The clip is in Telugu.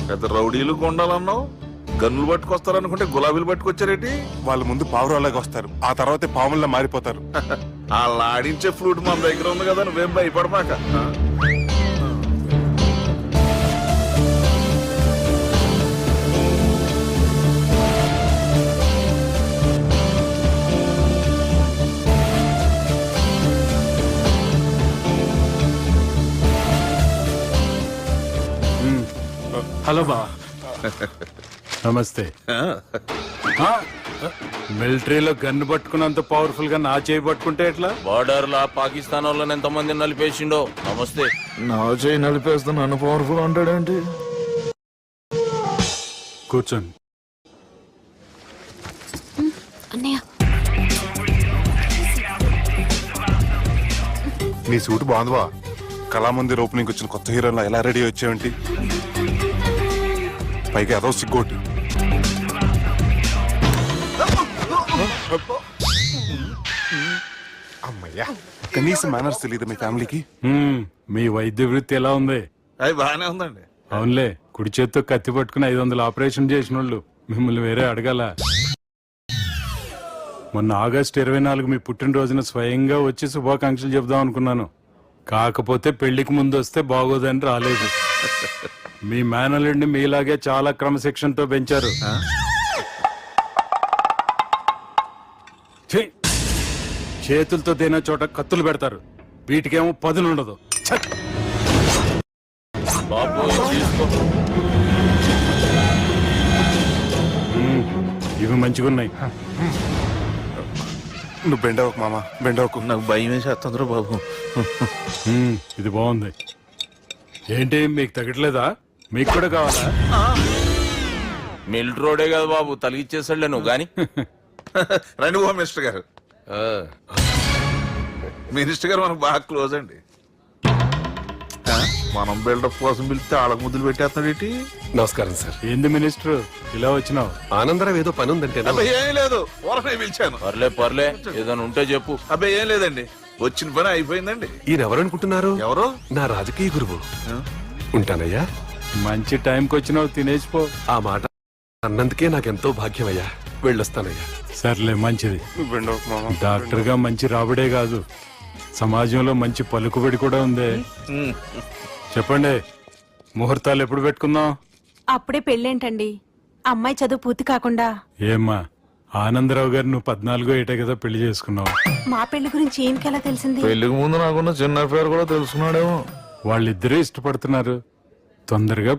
పెద్ద రౌడీలు కొండాలన్నావు, గన్నులు పట్టుకొస్తారనుకుంటే గులాబీలు పట్టుకొచ్చారేటి? వాళ్ళ ముందు పావురాలాగా వస్తారు, ఆ తర్వాత పాముల్లా మారిపోతారు. వాళ్ళు ఆడించే ఫ్లూట్ మన దగ్గర ఉంది కదా, నువ్వేం భయపడమాక. హలో బా, నమస్తే. మిలిటరీలో గన్ను పట్టుకున్నంత పవర్ఫుల్ గా నా చేయి పట్టుకుంటే ఎట్లా? బార్డర్ లా పాకిస్తాన్ వాళ్ళని ఎంతమంది నలిపేసిండో. నమస్తే. నా చేయి నలిపేస్తా నన్ను పవర్ఫుల్ అంటాడేంటి? కూర్చోండి. అన్నయ్య, నీ సూట్ బాగుందివా. కళామందిర్ ఓపెనింగ్ వచ్చిన కొత్త హీరోలా ఎలా రెడీ వచ్చావేంటి? పైగా అదో సిగ్గోటి. అమ్మయ్యా, కనీసం మేనర్స్ తెలియదు మీ ఫ్యామిలీకి. మీ వైద్య వృత్తి ఎలా ఉంది? అది బాగానే ఉందండి. అవునులే, కుడి చేత్తో కత్తి పట్టుకుని 500 ఆపరేషన్ చేసిన వాళ్ళు మిమ్మల్ని వేరే అడగాల. మొన్న ఆగస్టు 24 మీ పుట్టినరోజున స్వయంగా వచ్చి శుభాకాంక్షలు చెబుదాం అనుకున్నాను. కాకపోతే పెళ్లికి ముందు వస్తే బాగోదని రాలేదు. మీ మేనల్లుడిని మీలాగే చాలా క్రమశిక్షణతో పెంచారు. ఛీ! చేతులతో తినే చోట కత్తులు పెడతారు, వీటికేమో పదులుండదు. బాబు తీసుకో. ఇవి మంచిగున్నాయి. నువ్వు బెండవకు మామ, బెండవకు. నాకు భయం వేసేస్తుందిరా బాబు. ఇది బాగుంది. ఏంటి మీకు తగ్గట్లేదా? మీకు కూడా కావాలా? మిలిటరీ రోడే కదా బాబు, తలిగిచ్చేసాడులే నువ్వు గాని. రండి బాబు మినిస్టర్ గారు. మినిస్టర్ గారు మనకు బాగా క్లోజ్ అండి. మనం బిల్డప్ కోసం పిలిస్తే ఆళ్ళకు ముద్దులు పెట్టేస్తాడు ఏంటి? నమస్కారం సార్. ఏంది మినిస్టర్ ఇలా వచ్చినావు? ఆనందరావు ఏదో పని ఉందంటే. అబ్బాయి ఏం లేదు, ఊరనే పిలిచాను. పర్లే ఏదైనా ఉంటే చెప్పు. అబ్బాయి ఏం లేదండి, వచ్చిన పని అయిపోయిందండి. ఈయన ఎవరు అనుకుంటున్నారు? ఎవరు? నా రాజకీయ గురువు. ఉంటానయ్యా. మంచి టైంకి వచ్చినావు, తినేసిపో. ఆ మాట అన్నందుకే నాకెంతో భాగ్యమయ్యా. వెళ్ళొస్తానయ్యా. సర్లే, మంచిది. నువ్వు బెండవకు మామ. డాక్టర్ గా మంచి రాబడే కాదు, సమాజంలో మంచి పలుకుబడి కూడా ఉంది. చెప్పండి, ముహూర్తాలు ఎప్పుడు పెట్టుకుందాం? అప్పుడే పెళ్ళేంటండి? అమ్మాయి చదువు పూర్తి కాకుండా. ఏమ్మా, ఆనందరావు గారు నువ్వు 14 ఏటే కదా పెళ్లి చేసుకున్నావు. మా పెళ్లి గురించి ఈయనకెలా తెలిసింది? పెళ్లికి ముందు నాకున్న చిన్న పేరు కూడా తెలుసుకున్నాడేమో. వాళ్ళిద్దరే ఇష్టపడుతున్నారు, తొందరగా